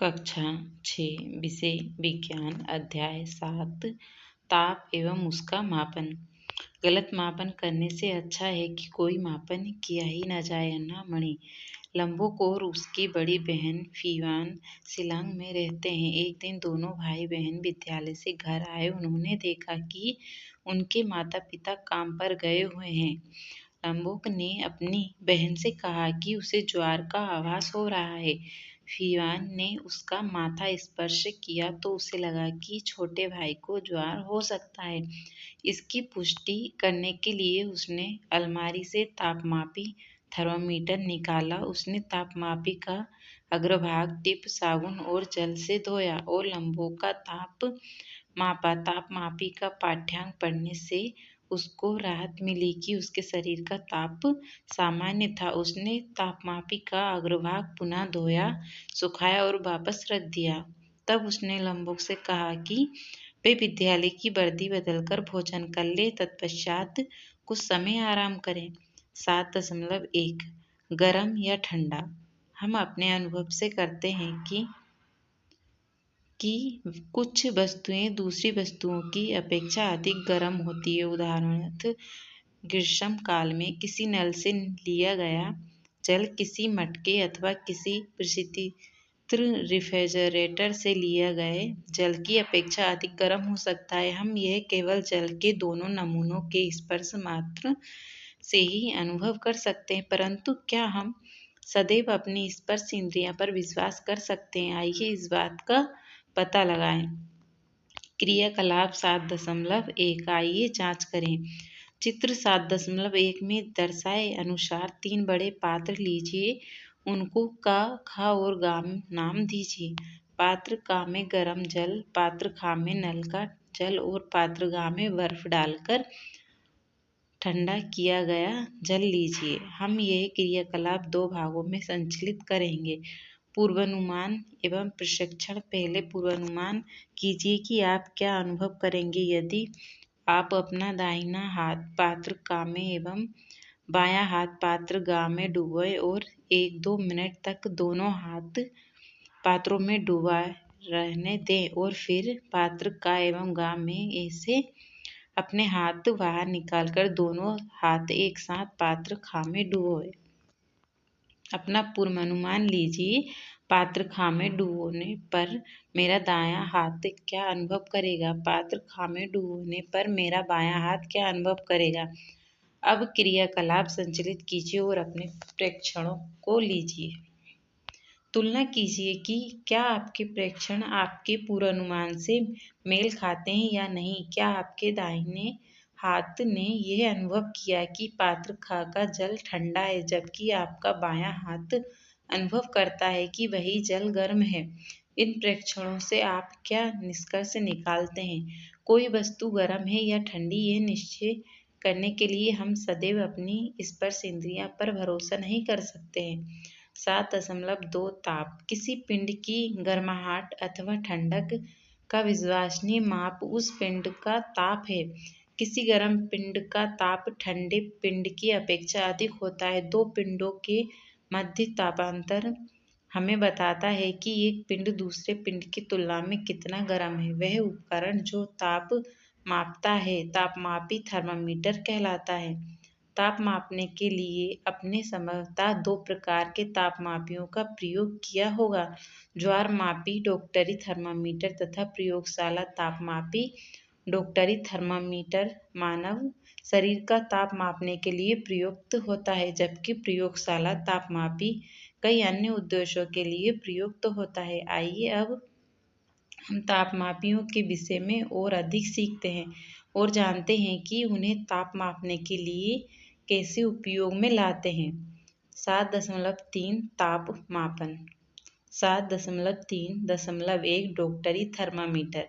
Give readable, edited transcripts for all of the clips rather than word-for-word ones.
कक्षा 6 विषय विज्ञान अध्याय 7 ताप एवं उसका मापन। गलत मापन करने से अच्छा है कि कोई मापन किया ही न जाए। अन्ना मणि लंबोक और उसकी बड़ी बहन फीवान शिलांग में रहते हैं। एक दिन दोनों भाई बहन विद्यालय से घर आए। उन्होंने देखा कि उनके माता पिता काम पर गए हुए हैं। लंबोक ने अपनी बहन से कहा कि उसे ज्वर का आभास हो रहा है। फीवान ने उसका माथा स्पर्श किया तो उसे लगा कि छोटे भाई को ज्वर हो सकता है। इसकी पुष्टि करने के लिए उसने अलमारी से तापमापी थर्मामीटर निकाला। उसने तापमापी का अग्रभाग टिप साबुन और जल से धोया और लंबोक का ताप मापा। तापमापी का पाठ्यांक पढ़ने से उसको राहत मिली कि उसके शरीर का ताप सामान्य था। उसने तापमापी का अग्रभाग पुनः धोया, सुखाया और वापस रख दिया। तब उसने लंबोक से कहा कि वे विद्यालय की वर्दी बदलकर भोजन कर ले, तत्पश्चात कुछ समय आराम करें। 7.1 गरम या ठंडा। हम अपने अनुभव से करते हैं कि कुछ वस्तुएं दूसरी वस्तुओं की अपेक्षा अधिक गर्म होती है। उदाहरणार्थ, ग्रीष्म काल में किसी नल से लिया गया जल किसी मटके अथवा किसी परिस्थितित रेफ्रिजरेटर से लिया गए जल की अपेक्षा अधिक गर्म हो सकता है। हम यह केवल जल के दोनों नमूनों के स्पर्श मात्र से ही अनुभव कर सकते हैं, परंतु क्या हम सदैव अपनी स्पर्श इंद्रियां पर विश्वास कर सकते हैं? आइए इस बात का पता लगाएं। क्रियाकलाप 7.1 आइए जांच करें। चित्र 7.1 में दर्शाए अनुसार 3 बड़े पात्र लीजिए। उनको का, खा और गा नाम दीजिए। पात्र का में गर्म जल, पात्र खा में नल का जल और पात्र गा में बर्फ डालकर ठंडा किया गया जल लीजिए। हम यह क्रियाकलाप 2 भागों में संचालित करेंगे। पूर्वानुमान एवं प्रशिक्षण। पहले पूर्वानुमान कीजिए कि आप क्या अनुभव करेंगे यदि आप अपना दाहिना हाथ पात्र का में एवं बायां हाथ पात्र गा में डुबोएं और 1-2 मिनट तक दोनों हाथ पात्रों में डूबा रहने दें और फिर पात्र का एवं गा में ऐसे अपने हाथ बाहर निकालकर दोनों हाथ एक साथ पात्र खा में डुबोएं। अपना पूर्वानुमान लीजिए। पात्र खा में डुबोने पर मेरा दायां हाथ क्या अनुभव करेगा? पात्र खा में डुबोने पर मेरा बायां हाथ क्या अनुभव करेगा? अब क्रियाकलाप संचालित कीजिए और अपने प्रेक्षणों को लीजिए। तुलना कीजिए कि क्या आपके प्रेक्षण आपके पूर्वानुमान से मेल खाते हैं या नहीं। क्या आपके दाहिने हाथ ने यह अनुभव किया कि पात्र खा का जल ठंडा है, जबकि आपका बायां हाथ अनुभव करता है कि वही जल गर्म है। इन प्रेक्षणों से आप क्या निष्कर्ष निकालते हैं? कोई वस्तु गर्म है या ठंडी, यह निश्चय करने के लिए हम सदैव अपनी स्पर्श इंद्रियां पर भरोसा नहीं कर सकते हैं। 7.2 ताप। किसी पिंड की गर्माहट अथवा ठंडक का विश्वसनीय माप उस पिंड का ताप है। किसी गर्म पिंड का ताप ठंडे पिंड की अपेक्षा अधिक होता है। 2 पिंडों के मध्य तापांतर हमें बताता है कि एक पिंड दूसरे पिंड की तुलना में कितना गर्म है। वह उपकरण जो ताप मापता है तापमापी थर्मामीटर कहलाता है। ताप मापने के लिए आपने संभवतः 2 प्रकार के तापमापियों का प्रयोग किया होगा, ज्वारमापी डॉक्टरी थर्मामीटर तथा प्रयोगशाला तापमापी डॉक्टरी थर्मामीटर मानव शरीर का ताप मापने के लिए प्रयुक्त होता है, जबकि प्रयोगशाला तापमापी कई अन्य उद्देश्यों के लिए प्रयुक्त होता है। आइए अब हम तापमापियों के विषय में और अधिक सीखते हैं और जानते हैं कि उन्हें ताप मापने के लिए कैसे उपयोग में लाते हैं। 7.3 ताप मापन। 7.3.1 डॉक्टरी थर्मामीटर।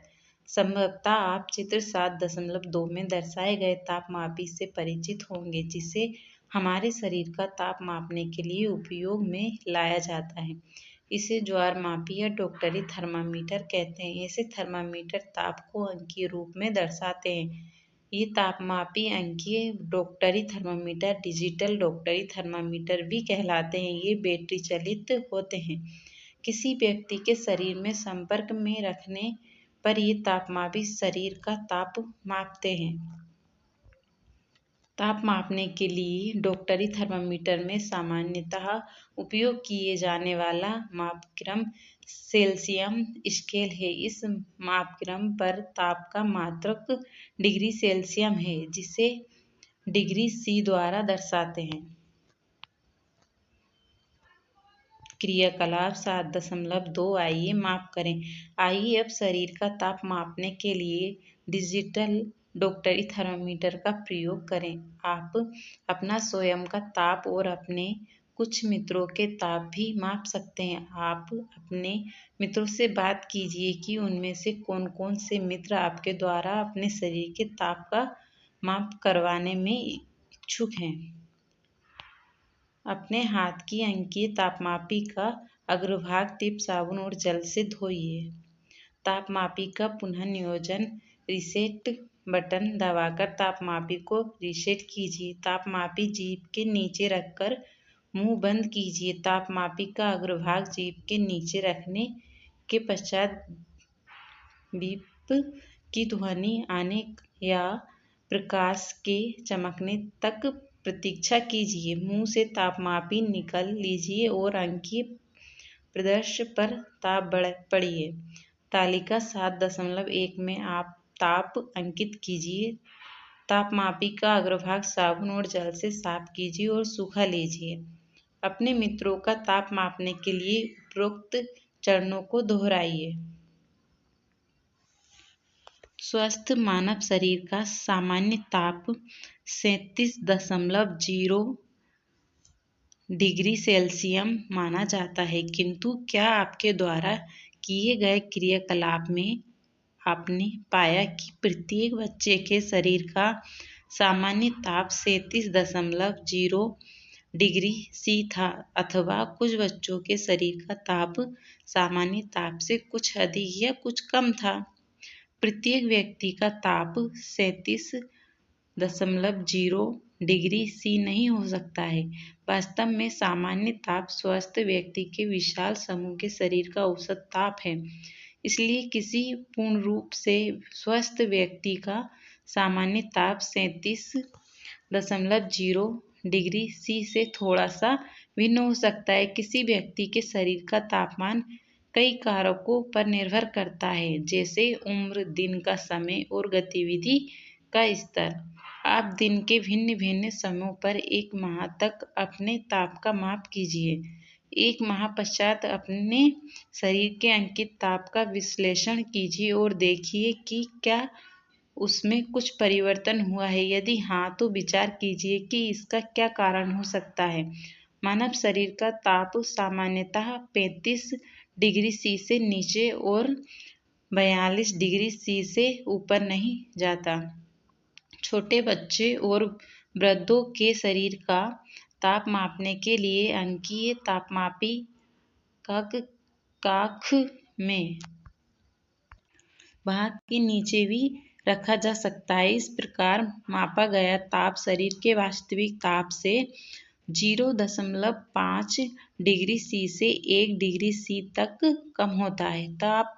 संभवतः आप चित्र 7.2 में दर्शाए गए तापमापी से परिचित होंगे, जिसे हमारे शरीर का ताप मापने के लिए उपयोग में लाया जाता है। इसे ज्वारमापी या डॉक्टरी थर्मामीटर कहते हैं। ऐसे थर्मामीटर ताप को अंकीय रूप में दर्शाते हैं। ये तापमापी अंकीय डॉक्टरी थर्मामीटर डिजिटल डॉक्टरी थर्मामीटर भी कहलाते हैं। ये बैटरी चालित होते हैं। किसी व्यक्ति के शरीर में संपर्क में रखने पर ये तापमापी शरीर का ताप मापते हैं। ताप मापने के लिए डॉक्टरी थर्मामीटर में सामान्यतः उपयोग किए जाने वाला मापक्रम सेल्सियम स्केल है। इस मापक्रम पर ताप का मात्रक डिग्री सेल्सियम है, जिसे डिग्री सी द्वारा दर्शाते हैं। क्रियाकलाप 7.2 आइए माप करें। आइए अब शरीर का ताप मापने के लिए डिजिटल डॉक्टरी थर्मामीटर का प्रयोग करें। आप अपना स्वयं का ताप और अपने कुछ मित्रों के ताप भी माप सकते हैं। आप अपने मित्रों से बात कीजिए कि उनमें से कौन कौन से मित्र आपके द्वारा अपने शरीर के ताप का माप करवाने में इच्छुक हैं। अपने हाथ की अंकीय तापमापी का अग्रभाग टिप साबुन और जल से धोइए। तापमापी का पुनः नियोजन रीसेट बटन दबाकर तापमापी को रीसेट कीजिए। तापमापी जीभ के नीचे रखकर मुंह बंद कीजिए। तापमापी का अग्रभाग जीभ के नीचे रखने के पश्चात बीप की ध्वनि आने या प्रकाश के चमकने तक प्रतीक्षा कीजिए। मुंह से तापमापी निकाल लीजिए और अंकीय प्रदर्श पर ताप पढ़िए। तालिका 7.1 में आप ताप अंकित कीजिए। तापमापी का अग्रभाग साबुन और जल से साफ कीजिए और सूखा लीजिए। अपने मित्रों का ताप मापने के लिए उपरोक्त चरणों को दोहराइए। स्वस्थ मानव शरीर का सामान्य ताप 37.0 डिग्री सेल्सियम माना जाता है, किंतु क्या आपके द्वारा किए गए क्रियाकलाप में आपने पाया कि प्रत्येक बच्चे के शरीर का सामान्य ताप 37.0 डिग्री सी था, अथवा कुछ बच्चों के शरीर का ताप सामान्य ताप से कुछ अधिक या कुछ कम था? प्रत्येक व्यक्ति का ताप 37.0 डिग्री सी नहीं हो सकता है। वास्तव में सामान्य ताप स्वस्थ व्यक्ति के विशाल समूह के शरीर का औसत ताप है। इसलिए किसी पूर्ण रूप से स्वस्थ व्यक्ति का सामान्य ताप 37.0 डिग्री सी से थोड़ा सा भिन्न हो सकता है। किसी व्यक्ति के शरीर का तापमान कई कारकों पर निर्भर करता है, जैसे उम्र, दिन का समय और गतिविधि का स्तर। आप दिन के भिन्न भिन्न समयों पर एक माह तक अपने ताप का माप कीजिए। एक माह पश्चात अपने शरीर के अंकित ताप का विश्लेषण कीजिए और देखिए कि क्या उसमें कुछ परिवर्तन हुआ है। यदि हाँ, तो विचार कीजिए कि इसका क्या कारण हो सकता है। मानव शरीर का ताप सामान्यतः 35 डिग्री सी से नीचे और 42 डिग्री सी से ऊपर नहीं जाता। छोटे बच्चे और वृद्धों के शरीर का ताप मापने के लिए अंकीय तापमापी काख में भाग के नीचे भी रखा जा सकता है। इस प्रकार मापा गया ताप शरीर के वास्तविक ताप से 0.5 डिग्री सी से 1 डिग्री सी तक कम होता है। ताप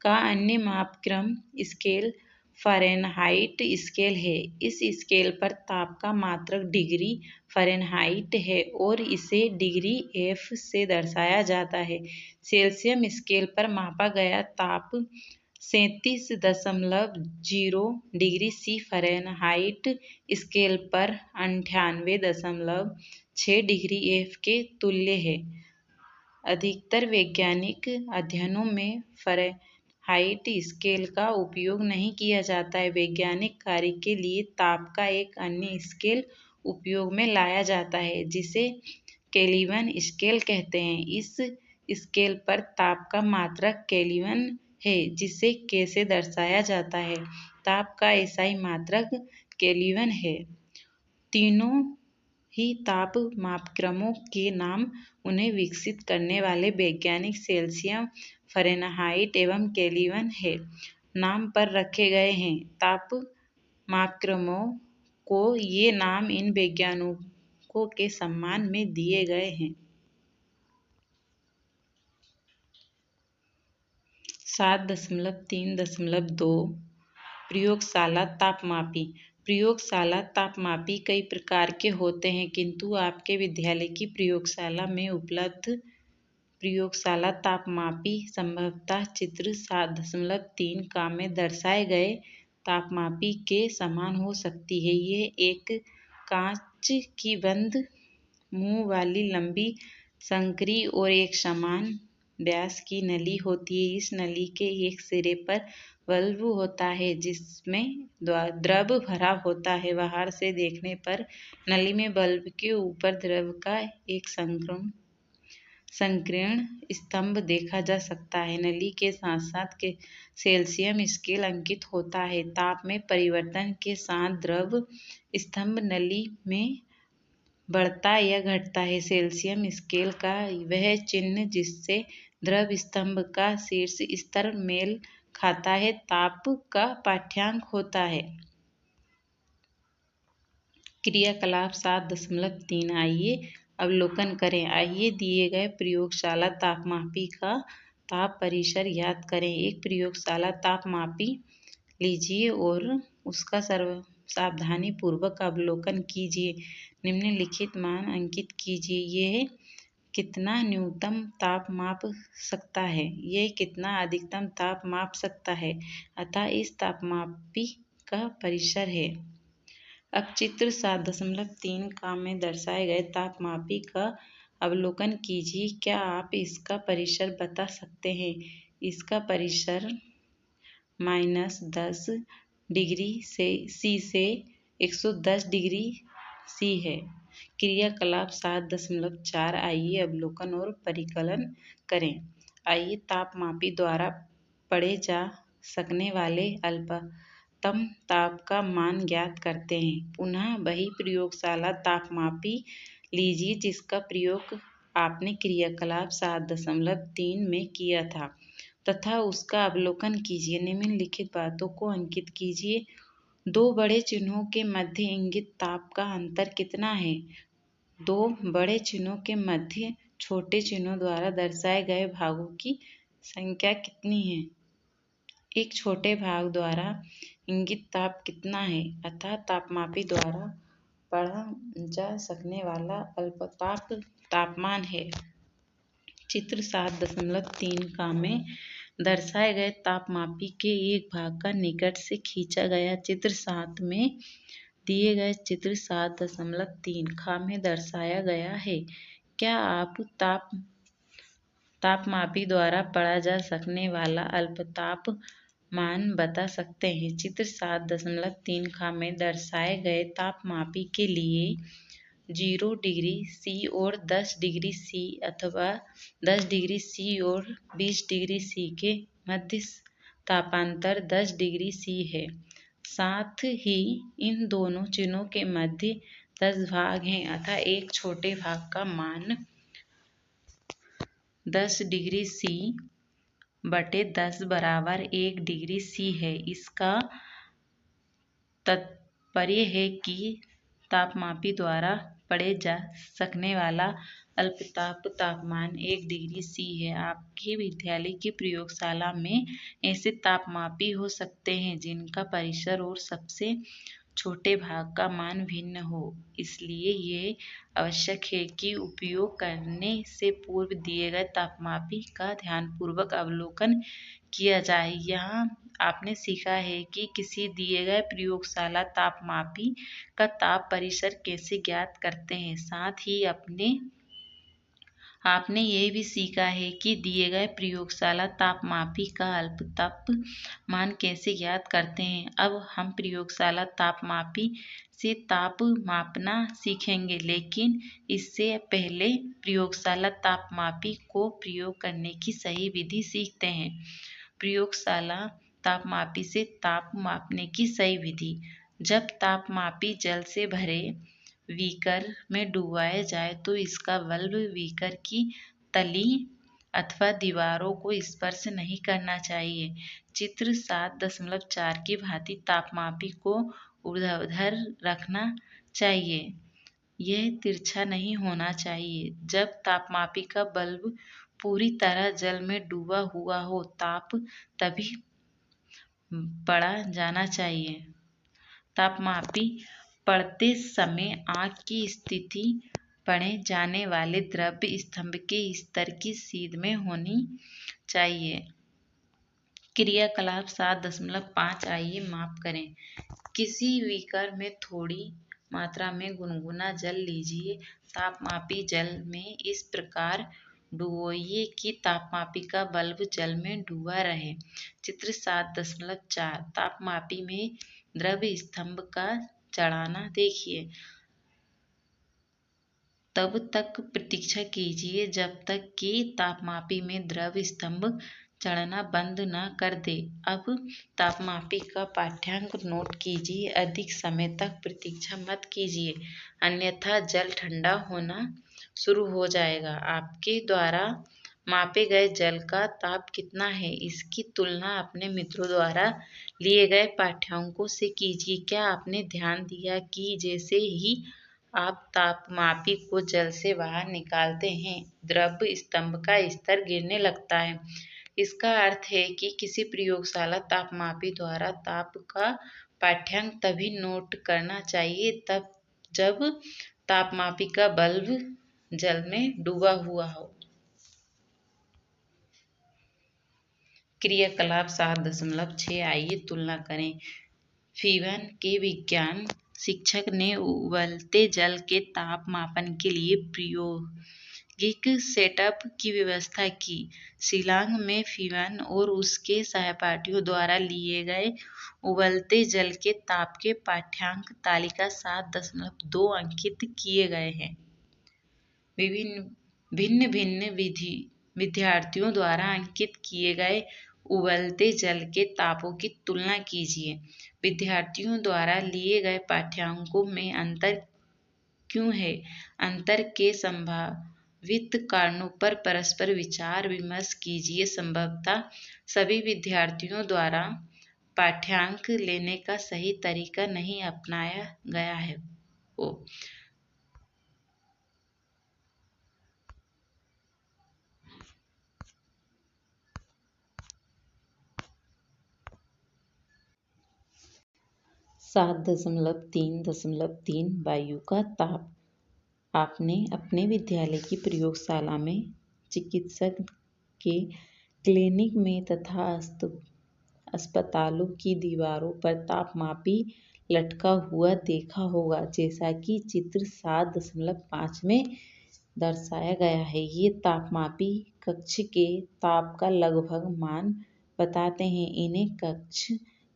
का अन्य मापक्रम स्केल फ़ारेनहाइट स्केल है। इस स्केल पर ताप का मात्रक डिग्री फ़ारेनहाइट है और इसे डिग्री एफ से दर्शाया जाता है। सेल्सियम स्केल पर मापा गया ताप 37.0 डिग्री सी फ़ारेनहाइट स्केल पर 98.6 डिग्री एफ के तुल्य है। अधिकतर वैज्ञानिक अध्ययनों में फ़ारेनहाइट स्केल का उपयोग नहीं किया जाता है। वैज्ञानिक कार्य के लिए ताप का एक अन्य स्केल उपयोग में लाया जाता है, जिसे केल्विन स्केल कहते हैं। इस स्केल पर ताप का मात्रक केल्विन है, जिसे के से दर्शाया जाता है। ताप का एसआई मात्रक केल्विन है। तीनों ही ताप मापक्रमों के नाम उन्हें विकसित करने वाले वैज्ञानिक सेल्सियम, फ़ारेनहाइट एवं केल्विन है नाम पर रखे गए हैं। ताप मापक्रमों को ये नाम इन वैज्ञानिकों के सम्मान में दिए गए हैं। 7.3.2 प्रयोगशाला तापमापी। प्रयोगशाला तापमापी कई प्रकार के होते हैं, किंतु आपके विद्यालय की प्रयोगशाला में उपलब्ध प्रयोगशाला तापमापी संभवतः चित्र 7.3 का में दर्शाए गए तापमापी के समान हो सकती है। यह एक कांच की बंद मुंह वाली लंबी संकरी और एक समान व्यास की नली होती है। इस नली के एक सिरे पर बल्ब होता है जिसमें द्रव भरा होता है। बाहर से देखने पर नली में बल्ब के ऊपर द्रव का एक संकीर्ण स्तंभ देखा जा सकता है। नली के साथ साथ के सेल्सियम स्केल अंकित होता है। ताप में परिवर्तन के साथ द्रव स्तंभ नली में बढ़ता या घटता है। सेल्सियम स्केल का वह चिन्ह जिससे द्रव स्तंभ का शीर्ष स्तर मेल खाता है ताप का पाठ्यांक होता है। क्रियाकलाप 7.3 आइए अवलोकन करें। आइए दिए गए प्रयोगशाला तापमापी का ताप परिसर ज्ञात करें। एक प्रयोगशाला तापमापी लीजिए और उसका सावधानी पूर्वक अवलोकन कीजिए। निम्नलिखित मान अंकित कीजिए। यह कितना न्यूनतम ताप माप सकता है, यह कितना अधिकतम ताप माप सकता है, अतः इस तापमापी का परिसर है। अब चित्र 7.3 का में दर्शाए गए तापमापी का अवलोकन कीजिए। क्या आप इसका परिसर बता सकते हैं? इसका परिसर -10 डिग्री सी से 110 डिग्री सी है। क्रियाकलाप 7.4 आइए अवलोकन और परिकलन करें। आइए तापमापी द्वारा पढ़े जा सकने वाले अल्पतम ताप का मान ज्ञात करते हैं। पुनः वही प्रयोगशाला तापमापी लीजिए जिसका प्रयोग आपने क्रियाकलाप 7.3 में किया था तथा उसका अवलोकन कीजिए। निम्नलिखित बातों को अंकित कीजिए। दो बड़े चिन्हों के मध्य इंगित ताप का अंतर कितना है? दो बड़े चिन्हों के मध्य छोटे चिन्हों द्वारा दर्शाए गए भागों की संख्या कितनी है? एक छोटे भाग द्वारा इंगित ताप कितना है? अतः तापमापी द्वारा पढ़ा जा सकने वाला अल्पताप तापमान है। चित्र 7.3 का में दर्शाए गए तापमापी के एक भाग का निकट से खींचा गया चित्र 7 में दिए गए चित्र 7.3 का में दर्शाया गया है। क्या आप तापमापी द्वारा पढ़ा जा सकने वाला अल्पताप मान बता सकते हैं? चित्र 7.3 का में दर्शाए गए तापमापी के लिए 0 डिग्री सी और 10 डिग्री सी अथवा 10 डिग्री सी और 20 डिग्री सी के मध्य तापांतर 10 डिग्री सी है। साथ ही इन दोनों चिन्हों के मध्य 10 भाग हैं, अतः एक छोटे भाग का मान 10 डिग्री सी बटे 10 बराबर 1 डिग्री सी है। इसका तात्पर्य है कि तापमापी द्वारा पढ़े जा सकने वाला अल्पताप तापमान 1 डिग्री सी है। आपके विद्यालय की प्रयोगशाला में ऐसे तापमापी हो सकते हैं जिनका परिसर और सबसे छोटे भाग का मान भिन्न हो। इसलिए ये आवश्यक है कि उपयोग करने से पूर्व दिए गए तापमापी का ध्यानपूर्वक अवलोकन किया जाए। यहाँ आपने सीखा है कि किसी दिए गए प्रयोगशाला तापमापी का ताप परिसर कैसे ज्ञात करते हैं। साथ ही आपने ये भी सीखा है कि दिए गए प्रयोगशाला तापमापी का अल्पताप मान कैसे ज्ञात करते हैं। अब हम प्रयोगशाला तापमापी से ताप मापना सीखेंगे, लेकिन इससे पहले प्रयोगशाला तापमापी को प्रयोग करने की सही विधि सीखते हैं। प्रयोगशाला तापमापी से ताप मापने की सही विधि। जब तापमापी जल से भरे बीकर में डुबाया जाए तो इसका बल्ब बीकर की तली अथवा दीवारों को स्पर्श नहीं करना चाहिए। चित्र 7.4 की भांति तापमापी को ऊर्ध्वाधर रखना चाहिए, यह तिरछा नहीं होना चाहिए। जब तापमापी का बल्ब पूरी तरह जल में डूबा हुआ हो, ताप तभी पढ़ा जाना चाहिए। तापमापी पढ़ते समय आँख की स्थिति पढ़े जाने वाले द्रव्य स्तंभ के स्तर की सीध में होनी चाहिए। क्रियाकलाप 7.5 आइए माप करें। किसी बीकर में थोड़ी मात्रा में गुनगुना जल लीजिए। तापमापी जल में इस प्रकार डुबोइए कि तापमापी का बल्ब जल में डूबा रहे। चित्र 7.4 तापमापी में द्रव्य स्तंभ का चढ़ाना देखिए। तब तक प्रतीक्षा कीजिए जब तक कि तापमापी में द्रव्य स्तंभ चढ़ना बंद न कर दे। अब तापमापी का पाठ्यांक नोट कीजिए। अधिक समय तक प्रतीक्षा मत कीजिए, अन्यथा जल ठंडा होना शुरू हो जाएगा। आपके द्वारा मापे गए जल का ताप कितना है, इसकी तुलना अपने मित्रों द्वारा लिए गए पाठ्यांकों से कीजिए। क्या आपने ध्यान दिया कि जैसे ही आप तापमापी को जल से बाहर निकालते हैं, द्रव्य स्तंभ का स्तर गिरने लगता है। इसका अर्थ है कि किसी प्रयोगशाला तापमापी द्वारा ताप का पाठ्यांक तभी नोट करना चाहिए तब जब तापमापी का बल्ब जल में डूबा हुआ हो। क्रियाकलाप 7.6 आइए तुलना करें। फीवन के विज्ञान शिक्षक ने उबलते जल के ताप मापन के लिए प्रायोगिक सेटअप की व्यवस्था की। शिलांग में फीवन और उसके सहपाठियों द्वारा लिए गए उबलते जल के ताप के पाठ्यांक तालिका 7.2 अंकित किए गए हैं। भिन्न भिन्न विद्यार्थियों द्वारा अंकित किए गए उबलते जल के तापों की तुलना कीजिए। विद्यार्थियों द्वारा लिए गए पाठ्यांकों में अंतर क्यों है? अंतर के संभावित कारणों पर परस्पर विचार विमर्श कीजिए। संभवतः सभी विद्यार्थियों द्वारा पाठ्यांक लेने का सही तरीका नहीं अपनाया गया है। 7.3.3 वायु का ताप। आपने अपने विद्यालय की प्रयोगशाला में, चिकित्सक के क्लिनिक में तथा अस्पतालों की दीवारों पर तापमापी लटका हुआ देखा होगा, जैसा कि चित्र 7.5 में दर्शाया गया है। ये तापमापी कक्ष के ताप का लगभग मान बताते हैं। इन्हें कक्ष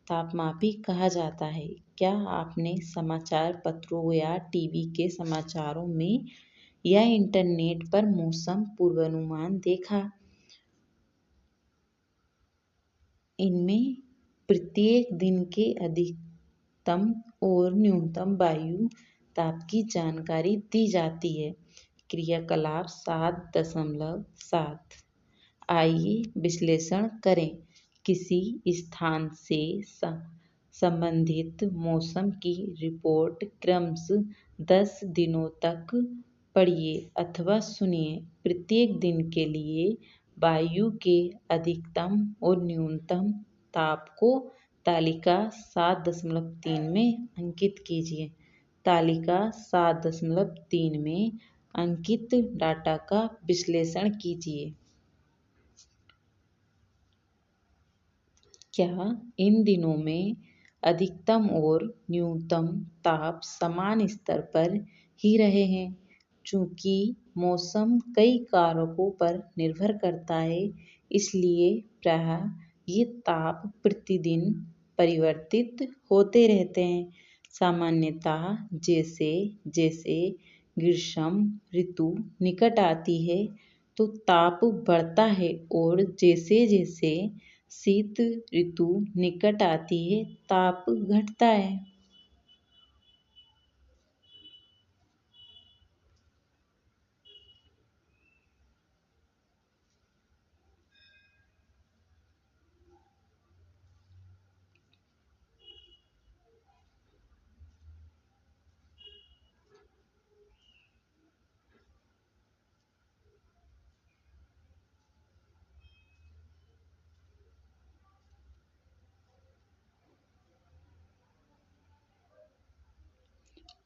तापमापी कहा जाता है। क्या आपने समाचार पत्रों या टीवी के समाचारों में या इंटरनेट पर मौसम पूर्वानुमान देखा? इनमें प्रत्येक दिन के अधिकतम और न्यूनतम वायु ताप की जानकारी दी जाती है। क्रियाकलाप 7.7 आइए विश्लेषण करें। किसी स्थान से संबंधित मौसम की रिपोर्ट क्रमशः 10 दिनों तक पढ़िए अथवा सुनिए। प्रत्येक दिन के लिए वायु के अधिकतम और न्यूनतम ताप को तालिका 7.3 में अंकित कीजिए। तालिका 7.3 में अंकित डाटा का विश्लेषण कीजिए। क्या इन दिनों में अधिकतम और न्यूनतम ताप समान स्तर पर ही रहे हैं? चूंकि मौसम कई कारकों पर निर्भर करता है, इसलिए प्रायः ये ताप प्रतिदिन परिवर्तित होते रहते हैं। सामान्यतः जैसे जैसे ग्रीष्म ऋतु निकट आती है तो ताप बढ़ता है और जैसे जैसे शीत ऋतु निकट आती है ताप घटता है।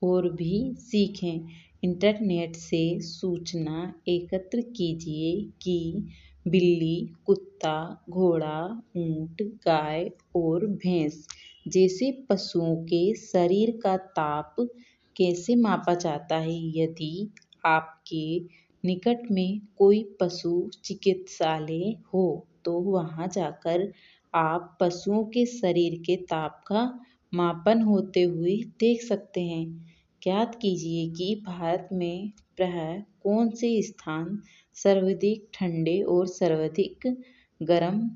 और भी सीखें। इंटरनेट से सूचना एकत्र कीजिए कि बिल्ली, कुत्ता, घोड़ा, ऊंट, गाय और भैंस जैसे पशुओं के शरीर का ताप कैसे मापा जाता है। यदि आपके निकट में कोई पशु चिकित्सालय हो तो वहां जाकर आप पशुओं के शरीर के ताप का मापन होते हुए देख सकते हैं। ज्ञात कीजिए कि भारत में प्रायः कौन से स्थान सर्वाधिक ठंडे और सर्वाधिक गर्म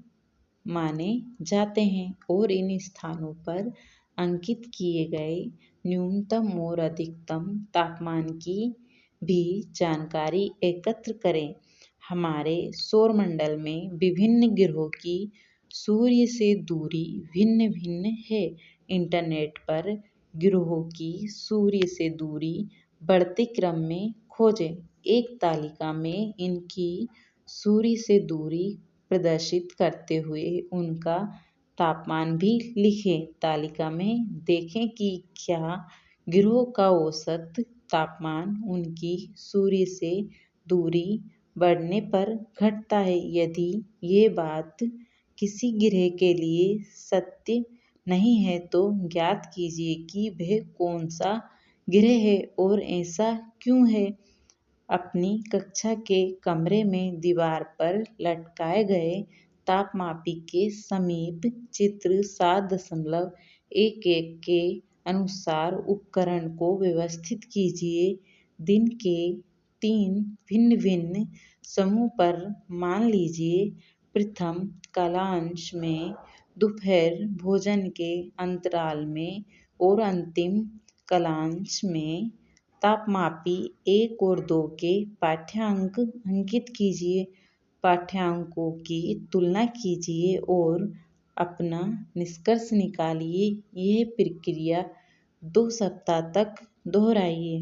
माने जाते हैं और इन स्थानों पर अंकित किए गए न्यूनतम और अधिकतम तापमान की भी जानकारी एकत्र करें। हमारे सौरमंडल में विभिन्न ग्रहों की सूर्य से दूरी भिन्न भिन्न है। इंटरनेट पर ग्रहों की सूर्य से दूरी बढ़ते क्रम में खोजें। एक तालिका में इनकी सूर्य से दूरी प्रदर्शित करते हुए उनका तापमान भी लिखें। तालिका में देखें कि क्या ग्रहों का औसत तापमान उनकी सूर्य से दूरी बढ़ने पर घटता है। यदि ये बात किसी ग्रह के लिए सत्य नहीं है तो ज्ञात कीजिए कि वह कौन सा ग्रह है और ऐसा क्यों है। अपनी कक्षा के कमरे में दीवार पर लटकाए गए तापमापी के समीप चित्र 7.11 के अनुसार उपकरण को व्यवस्थित कीजिए। दिन के 3 भिन्न भिन्न समूह पर मान लीजिए। प्रथम कालांश में दोपहर भोजन के अंतराल में और अंतिम कालांश में तापमापी 1 और 2 के पाठ्यांक अंकित कीजिए। पाठ्यांकों की तुलना कीजिए और अपना निष्कर्ष निकालिए। यह प्रक्रिया 2 सप्ताह तक दोहराइए।